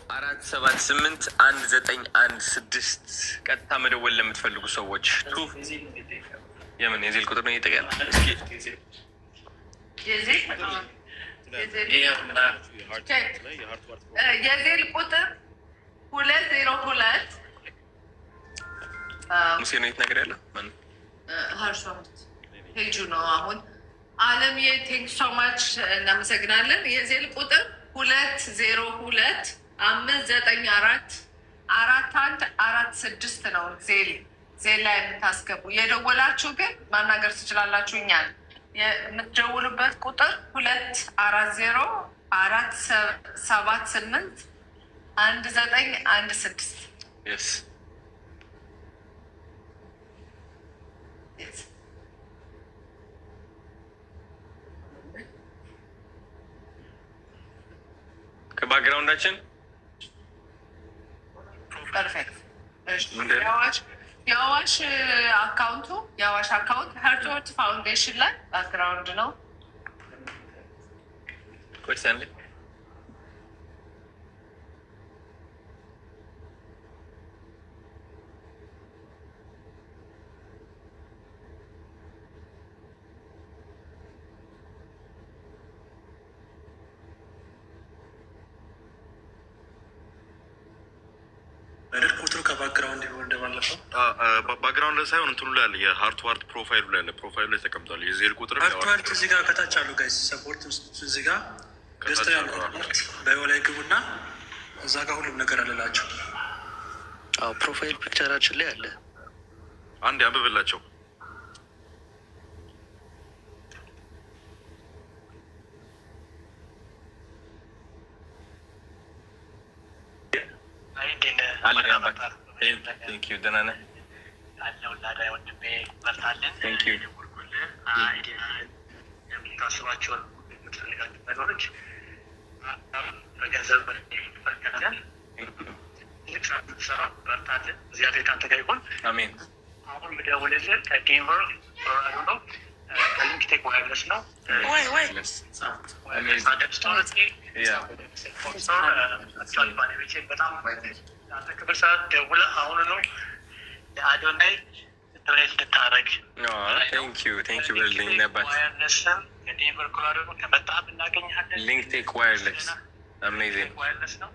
4781916 ቀጥታ መደወል ለምትፈልጉ ሰዎች የምን የዜል ቁጥር ነው እየጠቀለ የዜል ቁጥር 202 ሙሴ ነው የት ነገር ያለው ሀርሾት ፔጁ ነው። አሁን አለምዬ ቴንክ ሶ ማች እናመሰግናለን። የዜል ቁጥር 202-594-4146 ነው። ዜል ላይ የምታስገቡ የደወላችሁ ግን ማናገር ትችላላችሁ። እኛን የምትደውሉበት ቁጥር 240-478-1916 ከባክግራውንዳችን ፐርፌክት። የአዋሽ አካውንቱ የአዋሽ አካውንት ሀርትወርት ፋውንዴሽን ላይ ባክግራውንድ ነው። ባክግራውንድ ሳይሆን እንትኑ ላይ አለ። የሀርት ዋርት ፕሮፋይሉ ላይ አለ። ፕሮፋይሉ ላይ ተቀምጧል። የዜል ቁጥር ሃርት ዋርት እዚህ ጋር ከታች አሉ። ጋይስ ሰፖርት እዚህ ጋር ገዝተው ያሉ ባዮ ላይ ግቡና እዛ ጋር ሁሉም ነገር አለላቸው። ፕሮፋይል ፒክቸራችን ላይ አለ። አንድ ያንብብላቸው። ቴንኪዩ ደህና ነህ? አለሁልህ ወንድሜ በርታልን። የምታስባቸውን የምትፈልጋቸው ነገሮች በገንዘብ ይፈልጋል። ትልቅ ስራ ስትሰራ በርታልን። እግዚአብሔር ከአንተ ጋር ይሁን። አሜን። አሁን የምደውልልህ ከዴንቨር ኮሎራዶ ነው። ከሊንክ ቴክ ዋይርለስ ነው። በጣም አንተ ክብር ሰዓት ደውለህ አሁኑ ነው ለአዶናይ ድሬስ እንድታረግ ዋይርለስም ከዴንቨር ኮሎራዶ ከመጣህ እናገኝሃለን። ሊንክ ቴክ ዋይርለስ ዋይርለስ ነው።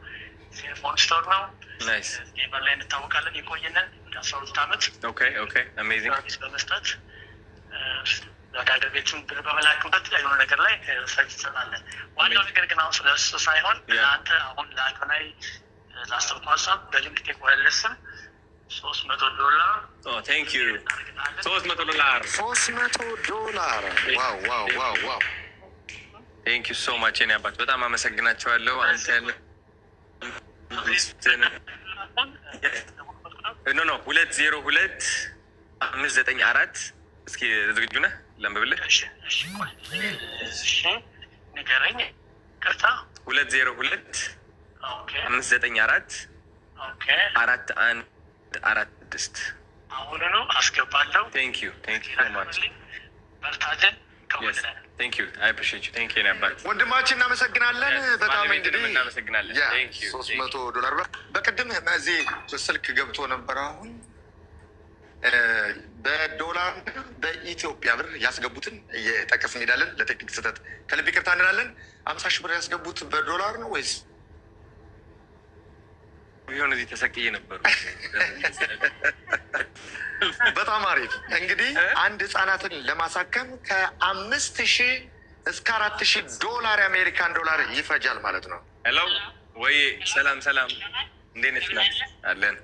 ሴልፎን ስቶር ነው። ዴንቨር ላይ እንታወቃለን። የቆየነን ወደ 12 ዓመት በመስጠት ለሀገር ቤቱን ብር በመላክበት ላይ የሆነ ነገር ላይ ሰርች ትሰጣለን። ዋናው ነገር ግን አሁን ስለሱ ሳይሆን አንተ አሁን ለአዶናይ ላስተርኩ ሀሳብ በሊንክ ቴክ ዋይርለስም $300 $300 ዋው ቴንኪዩ ሶ ማች የኔ አባት በጣም አመሰግናቸዋለሁ። አንተን ኖ 202-594 እስኪ ዝግጁ ነህ? ለምብልህ ንገረኝ። ቅርታ 202-594-4146 አሁን ነው አስገባለሁ። ቴንኪዩ ማች በርታለን። ወንድማችን እናመሰግናለን። በጣም እንግዲህ እናመሰግናለን። $300 በቅድም እዚህ ስልክ ገብቶ ነበር። አሁን በዶላር በኢትዮጵያ ብር ያስገቡትን እየጠቀስ እንሄዳለን። ለቴክኒክ ስህተት ከልብ ይቅርታ እንላለን። 50 ሺህ ብር ያስገቡት በዶላር ነው ወይስ ቢሆን እዚህ ተሰቅዬ ነበር? በጣም አሪፍ። እንግዲህ አንድ ህጻናትን ለማሳከም $5,000 እስከ $4,000 የአሜሪካን ዶላር ይፈጃል ማለት ነው። ሄሎ ወይ ሰላም እንዴት ነሽ? አለን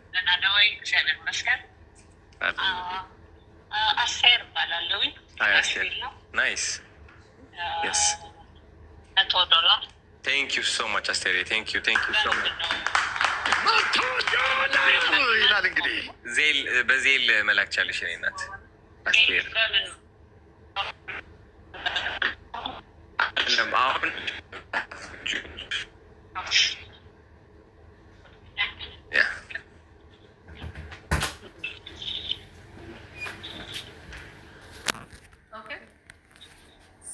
አስቴር እባላለሁኝ። አስቴር ናይስ $100 ቴንኪዩ ሶ ማች አስቴር ቴንኪዩ ሶ ማች ይላል። እንግዲህ በዜል መላክ ቻለሽ የኔ እናት አስቴር። አሁን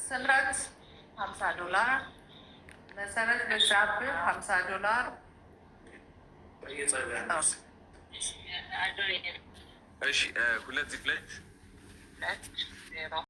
ስምረት $50፣ መሰረት በዛብህ $50፣ እሺ 202